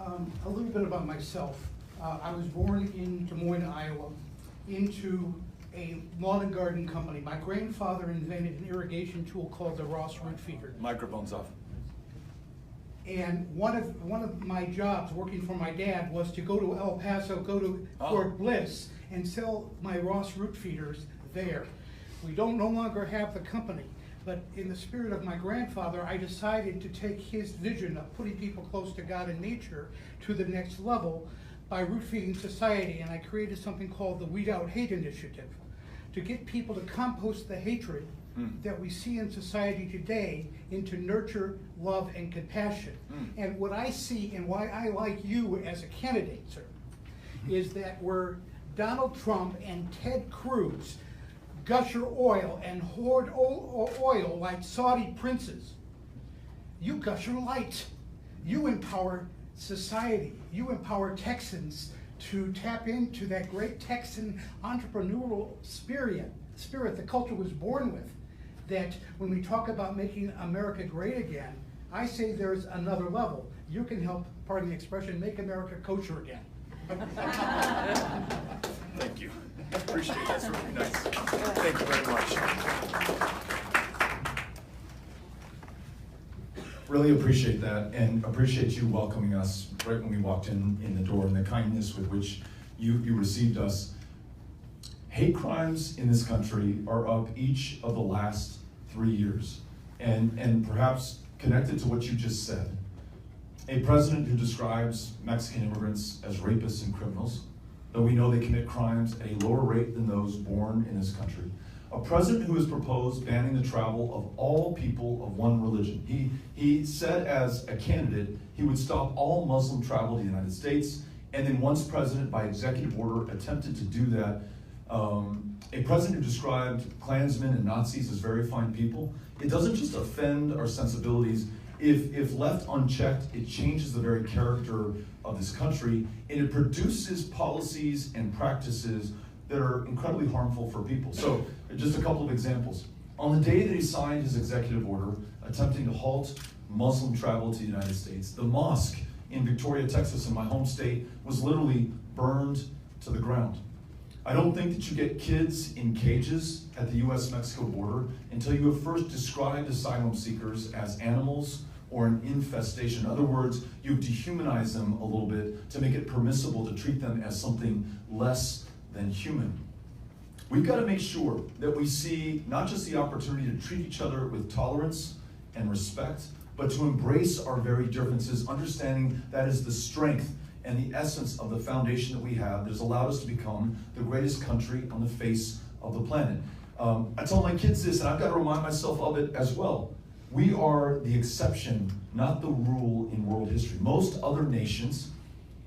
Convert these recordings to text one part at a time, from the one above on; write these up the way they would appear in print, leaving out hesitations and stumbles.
A little bit about myself. I was born in Des Moines, Iowa, into a lawn and garden company. My grandfather invented an irrigation tool called the Ross root feeder. Microphone's off. And one of my jobs working for my dad was to go to El Paso, go to Fort Bliss, and sell my Ross root feeders there. We no longer have the company, but in the spirit of my grandfather, I decided to take his vision of putting people close to God and nature to the next level by root feeding society, and I created something called the Weed Out Hate Initiative to get people to compost the hatred that we see in society today into nurture, love, and compassion. And what I see and why I like you as a candidate, sir, is that where Donald Trump and Ted Cruz gusher oil and hoard oil like Saudi princes, you gusher light. You empower society. You empower Texans to tap into that great Texan entrepreneurial spirit the culture was born with. That when we talk about making America great again, I say there's another level. You can help, pardon the expression, make America kosher again. Thank you. Appreciate it. That's really nice. Thank you very much. Really appreciate that, and appreciate you welcoming us right when we walked in the door, and the kindness with which you received us. Hate crimes in this country are up each of the last 3 years, and perhaps connected to what you just said. A president who describes Mexican immigrants as rapists and criminals, though we know they commit crimes at a lower rate than those born in this country. A president who has proposed banning the travel of all people of one religion. He said as a candidate he would stop all Muslim travel to the United States, and then once president, by executive order, attempted to do that. A president who described Klansmen and Nazis as very fine people. It doesn't just offend our sensibilities. If left unchecked, it changes the very character of this country, and it produces policies and practices that are incredibly harmful for people. So, just a couple of examples. On the day that he signed his executive order attempting to halt Muslim travel to the United States, the mosque in Victoria, Texas, in my home state, was literally burned to the ground. I don't think that you get kids in cages at the US-Mexico border until you have first described asylum seekers as animals or an infestation. In other words, you've dehumanized them a little bit to make it permissible to treat them as something less than human. We've got to make sure that we see not just the opportunity to treat each other with tolerance and respect, but to embrace our very differences, understanding that is the strength and the essence of the foundation that we have that has allowed us to become the greatest country on the face of the planet. I tell my kids this, and I've got to remind myself of it as well. We are the exception, not the rule in world history. Most other nations,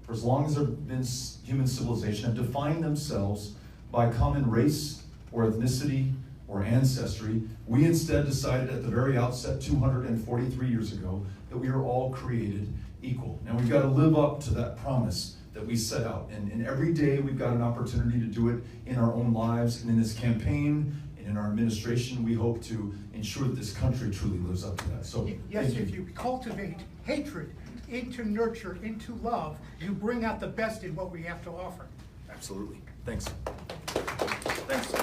for as long as there's been human civilization, have defined themselves by common race or ethnicity or ancestry. We instead decided at the very outset 243 years ago that we are all created equal. And we've got to live up to that promise that we set out. And every day we've got an opportunity to do it in our own lives. And in this campaign and in our administration, we hope to ensure that this country truly lives up to that. So yes, if you cultivate hatred into nurture, into love, you bring out the best in what we have to offer. Absolutely. Thanks. Thanks.